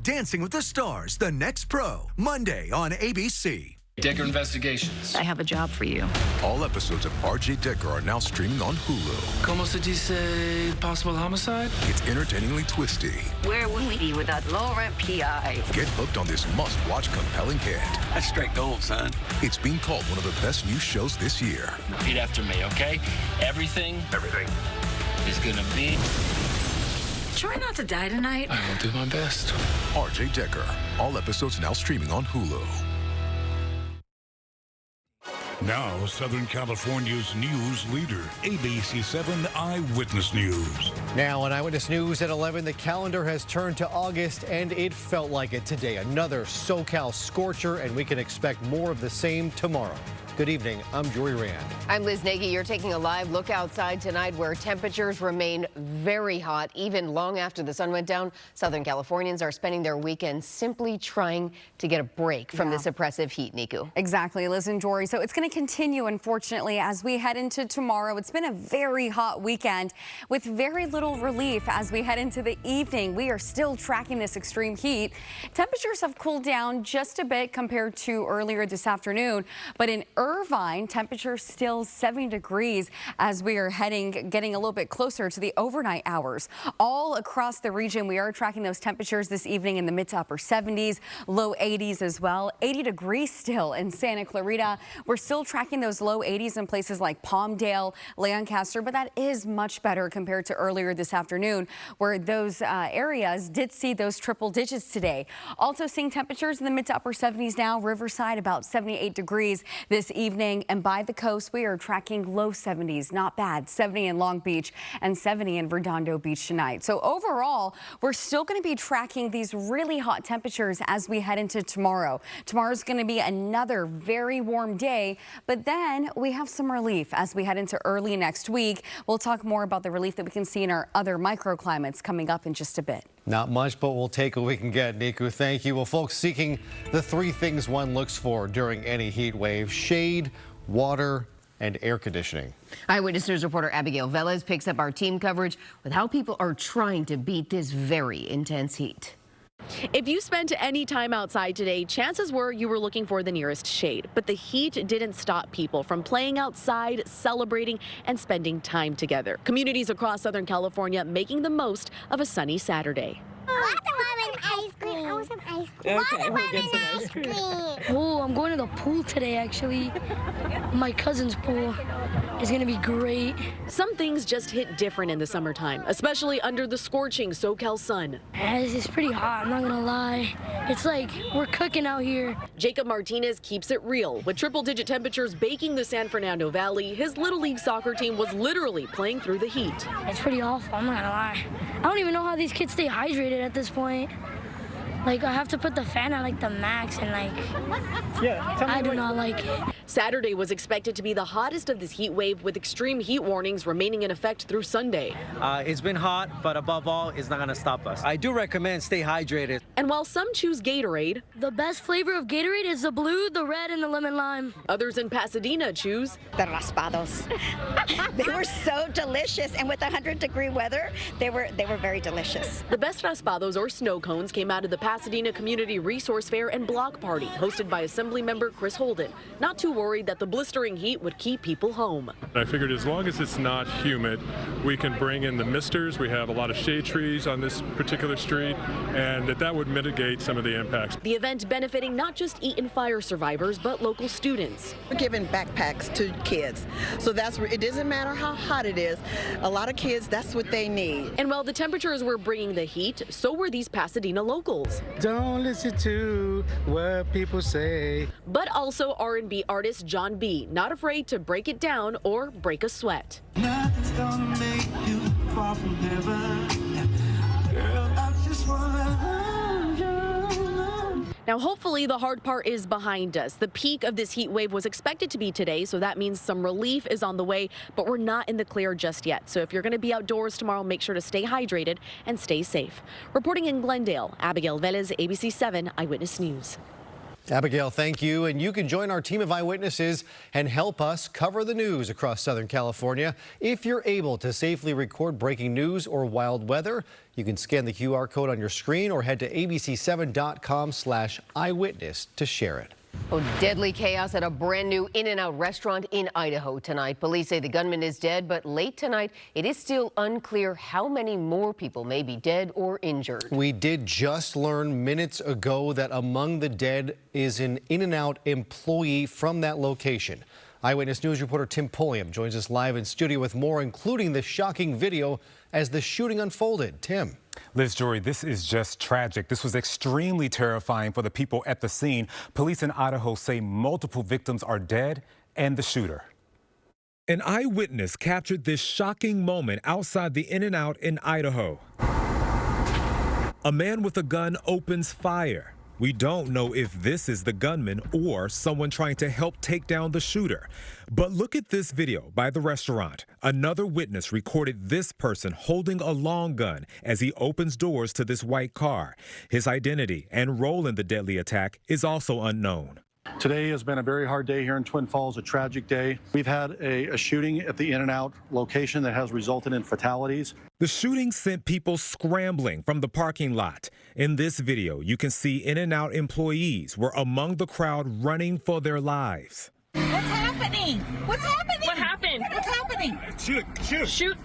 Dancing with the Stars, The Next Pro, Monday on ABC. Decker Investigations. I have a job for you. All episodes of RJ Decker are now streaming on Hulu. Como se dice possible homicide? It's entertainingly twisty. Where would we be without low-rent PI? Get hooked on this must-watch compelling hit. That's straight gold, son. It's being called one of the best new shows this year. Repeat after me, okay? Everything is gonna be... Try not to die tonight. I will do my best. RJ Decker. All episodes now streaming on Hulu. Now, Southern California's news leader, ABC 7 Eyewitness News. Now on Eyewitness News at 11, the calendar has turned to August, and it felt like it today. Another SoCal scorcher, and we can expect more of the same tomorrow. Good evening. I'm Jory Rand. I'm Liz Nagy. You're taking a live look outside tonight where temperatures remain very hot, even long after the sun went down. Southern Californians are spending their weekend simply trying to get a break from this oppressive heat, Niku. Exactly, Liz and Jory. So it's going to continue, unfortunately, as we head into tomorrow. It's been a very hot weekend with very little relief as we head into the evening. We are still tracking this extreme heat. Temperatures have cooled down just a bit compared to earlier this afternoon, but in Irvine, temperatures still 70 degrees as we are getting a little bit closer to the overnight hours. All across the region, we are tracking those temperatures this evening in the mid to upper 70s, low 80s as well. 80 degrees still in Santa Clarita. We're still tracking those low 80s in places like Palmdale, Lancaster, but that is much better compared to earlier this afternoon, where those areas did see those triple digits today. Also seeing temperatures in the mid to upper 70s now. Riverside about 78 degrees this evening, and by the coast we are tracking low 70s. Not bad. 70 in Long Beach and 70 in Redondo Beach tonight. So overall, we're still going to be tracking these really hot temperatures as we head into tomorrow. Tomorrow's going to be another very warm day, but then we have some relief as we head into early next week. We'll talk more about the relief that we can see in our other microclimates coming up in just a bit. Not much, but we'll take what we can get. Niku, thank you. Well, folks, seeking the three things one looks for during any heat wave: shade, water, and air conditioning. Eyewitness News reporter Abigail Velez picks up our team coverage with how people are trying to beat this very intense heat. If you spent any time outside today, chances were you were looking for the nearest shade. But the heat didn't stop people from playing outside, celebrating, and spending time together. Communities across Southern California making the most of a sunny Saturday. Watermelon ice cream. I want some ice cream. Watermelon ice cream. Oh, I'm going to the pool today, actually. My cousin's pool. It's going to be great. Some things just hit different in the summertime, especially under the scorching SoCal sun. It's pretty hot, I'm not going to lie. It's like we're cooking out here. Jacob Martinez keeps it real. With triple-digit temperatures baking the San Fernando Valley, his Little League soccer team was literally playing through the heat. It's pretty awful, I'm not going to lie. I don't even know how these kids stay hydrated at this point. Like, I have to put the fan at like the max, and like, I do not like it. Saturday was expected to be the hottest of this heat wave, with extreme heat warnings remaining in effect through Sunday. It's been hot, but above all, it's not going to stop us. I do recommend stay hydrated. And while some choose Gatorade, the best flavor of Gatorade is the blue, the red, and the lemon lime. Others in Pasadena choose the raspados. They were so delicious, and with 100-degree weather, they were very delicious. The best raspados, or snow cones, came out of the Pasadena Community Resource Fair and Block Party, hosted by Assemblymember Chris Holden. Not too worried that the blistering heat would keep people home. I figured as long as it's not humid, we can bring in the misters. We have a lot of shade trees on this particular street, and that would mitigate some of the impacts. The event benefiting not just Eaton fire survivors, but local students. We're giving backpacks to kids, so it doesn't matter how hot it is. A lot of kids, that's what they need. And while the temperatures were bringing the heat, so were these Pasadena locals. Don't listen to what people say. But also R&B artist John B, not afraid to break it down or break a sweat. Nothing's gonna make you fall from heaven. Girl, I just wanna hold you. Now, hopefully the hard part is behind us. The peak of this heat wave was expected to be today, so that means some relief is on the way, but we're not in the clear just yet. So if you're going to be outdoors tomorrow, make sure to stay hydrated and stay safe. Reporting in Glendale, Abigail Velez, ABC 7 Eyewitness News. Abigail, thank you. And you can join our team of eyewitnesses and help us cover the news across Southern California. If you're able to safely record breaking news or wild weather, you can scan the QR code on your screen or head to abc7.com/eyewitness to share it. Oh, deadly chaos at a brand new In-N-Out restaurant in Idaho tonight. Police say the gunman is dead, but late tonight, it is still unclear how many more people may be dead or injured. We did just learn minutes ago that among the dead is an In-N-Out employee from that location. Eyewitness News reporter Tim Pulliam joins us live in studio with more, including the shocking video as the shooting unfolded. Tim. Liz, Jory, this is just tragic. This was extremely terrifying for the people at the scene. Police in Idaho say multiple victims are dead and the shooter. An eyewitness captured this shocking moment outside the In-N-Out in Idaho. A man with a gun opens fire. We don't know if this is the gunman or someone trying to help take down the shooter. But look at this video by the restaurant. Another witness recorded this person holding a long gun as he opens doors to this white car. His identity and role in the deadly attack is also unknown. Today has been a very hard day here in Twin Falls, a tragic day. We've had a shooting at the In-N-Out location that has resulted in fatalities. The shooting sent people scrambling from the parking lot. In this video, you can see In-N-Out employees were among the crowd running for their lives. What's happening? What's happening? What happened? What's happening? Shoot.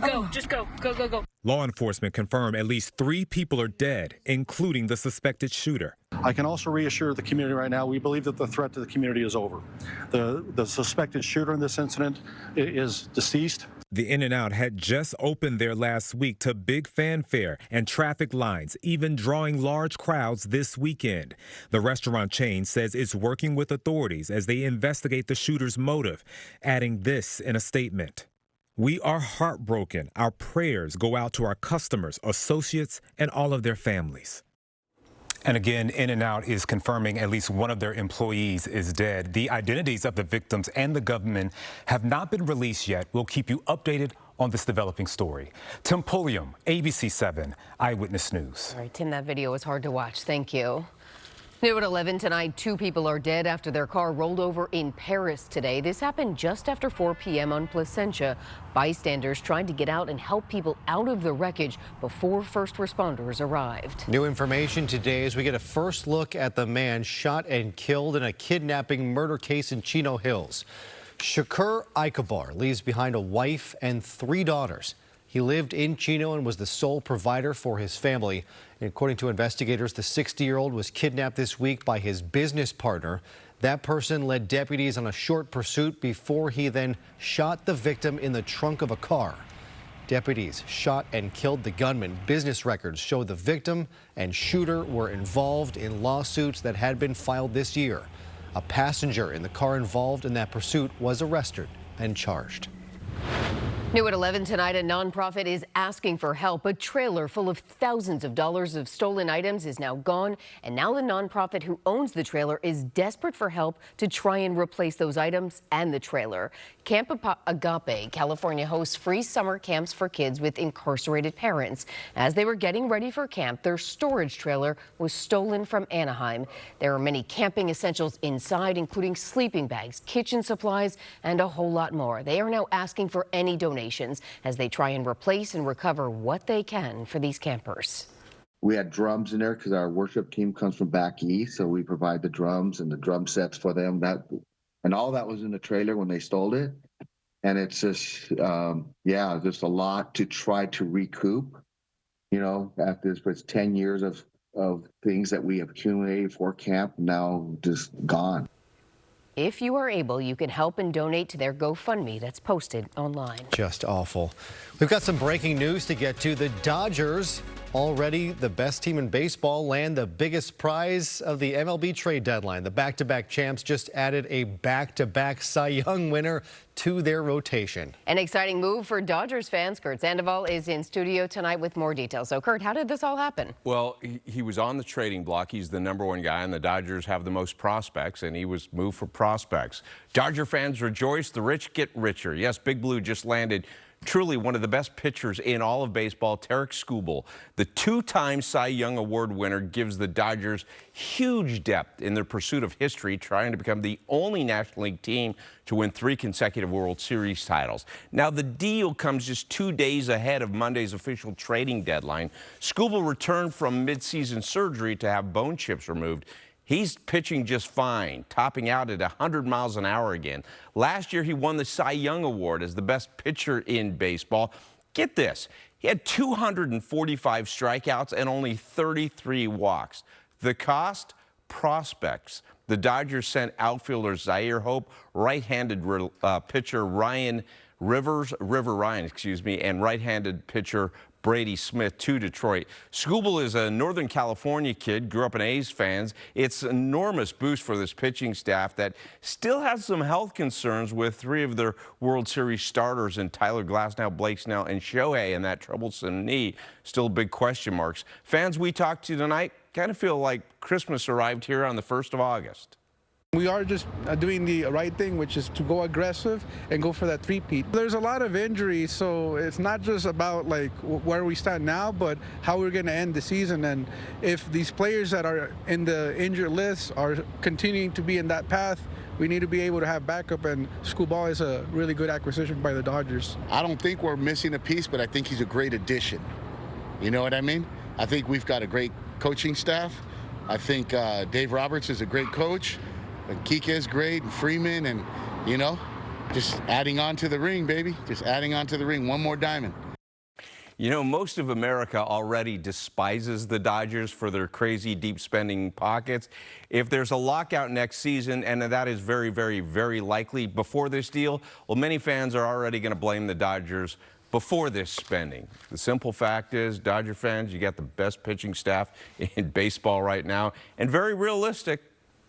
Go. Just go. Go. Law enforcement confirmed at least 3 people are dead, including the suspected shooter. I can also reassure the community right now, we believe that the threat to the community is over. The suspected shooter in this incident is deceased. The In-N-Out had just opened there last week to big fanfare and traffic lines, even drawing large crowds this weekend. The restaurant chain says it's working with authorities as they investigate the shooter's motive, adding this in a statement. We are heartbroken. Our prayers go out to our customers, associates, and all of their families. And again, In-N-Out is confirming at least one of their employees is dead. The identities of the victims and the government have not been released yet. We'll keep you updated on this developing story. Tim Pulliam, ABC 7 Eyewitness News. All right, Tim, that video was hard to watch. Thank you. New at 11 tonight, 2 people are dead after their car rolled over in Paris today. This happened just after 4 p.m. on Placentia. Bystanders trying to get out and help people out of the wreckage before first responders arrived. New information today as we get a first look at the man shot and killed in a kidnapping murder case in Chino Hills. Shakur Ikabar leaves behind a wife and 3 daughters. He lived in Chino and was the sole provider for his family. And according to investigators, the 60-year-old was kidnapped this week by his business partner. That person led deputies on a short pursuit before he then shot the victim in the trunk of a car. Deputies shot and killed the gunman. Business records show the victim and shooter were involved in lawsuits that had been filed this year. A passenger in the car involved in that pursuit was arrested and charged. New at 11 tonight, a nonprofit is asking for help. A trailer full of thousands of dollars of stolen items is now gone, and now the nonprofit who owns the trailer is desperate for help to try and replace those items and the trailer. Camp Agape, California hosts free summer camps for kids with incarcerated parents. As they were getting ready for camp, their storage trailer was stolen from Anaheim. There are many camping essentials inside, including sleeping bags, kitchen supplies, and a whole lot more. They are now asking for any donations as they try and replace and recover what they can for these campers. We had drums in there because our worship team comes from back east, so we provide the drums and the drum sets for them. And all that was in the trailer when they stole it. And it's just, just a lot to try to recoup. You know, after this 10 years of things that we have accumulated for camp, now just gone. If you are able, you can help and donate to their GoFundMe that's posted online. Just awful. We've got some breaking news to get to. The Dodgers, already the best team in baseball, land the biggest prize of the MLB trade deadline. The back-to-back champs just added a back-to-back Cy Young winner to their rotation. An exciting move for Dodgers fans. Kurt Sandoval is in studio tonight with more details. So, Kurt, how did this all happen? Well, he was on the trading block. He's the #1 guy, and the Dodgers have the most prospects, and he was moved for prospects. Dodger fans rejoice. The rich get richer. Yes, Big Blue just landed Truly one of the best pitchers in all of baseball, Tarik Skubal, the two-time Cy Young Award winner, gives the Dodgers huge depth in their pursuit of history, trying to become the only National League team to win 3 consecutive World Series titles. Now, the deal comes just 2 days ahead of Monday's official trading deadline. Skubal returned from midseason surgery to have bone chips removed. He's pitching just fine, topping out at 100 miles an hour again. Last year, he won the Cy Young Award as the best pitcher in baseball. Get this, he had 245 strikeouts and only 33 walks. The cost? Prospects. The Dodgers sent outfielder Zaire Hope, right-handed pitcher Ryan Ryan, and right-handed pitcher Brady Smith to Detroit. Skubal is a Northern California kid, grew up an A's fan. It's an enormous boost for this pitching staff that still has some health concerns with 3 of their World Series starters in Tyler Glasnow, Blake Snell, and Shohei, and that troublesome knee. Still big question marks. Fans we talked to tonight kind of feel like Christmas arrived here on the 1st of August. We are just doing the right thing, which is to go aggressive and go for that three-peat. There's a lot of injuries, so it's not just about like where we stand now, but how we're going to end the season. And if these players that are in the injured list are continuing to be in that path, we need to be able to have backup, and Skubal is a really good acquisition by the Dodgers. I don't think we're missing a piece, but I think he's a great addition. You know what I mean? I think we've got a great coaching staff. I think Dave Roberts is a great coach. And Kike is great, and Freeman, and, you know, just adding on to the ring, baby. Just adding on to the ring. One more diamond. You know, most of America already despises the Dodgers for their crazy deep spending pockets. If there's a lockout next season, and that is very, very, very likely before this deal, well, many fans are already going to blame the Dodgers before this spending. The simple fact is, Dodger fans, you got the best pitching staff in baseball right now, and very realistic.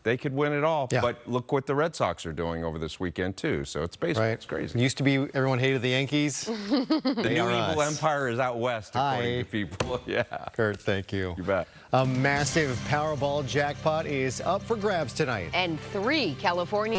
They could win it all, but look what the Red Sox are doing over this weekend, too. So it's baseball. It's crazy. It used to be everyone hated the Yankees. The new evil empire is out west, according to people. Yeah. Kurt, thank you. You bet. A massive Powerball jackpot is up for grabs tonight. And 3 California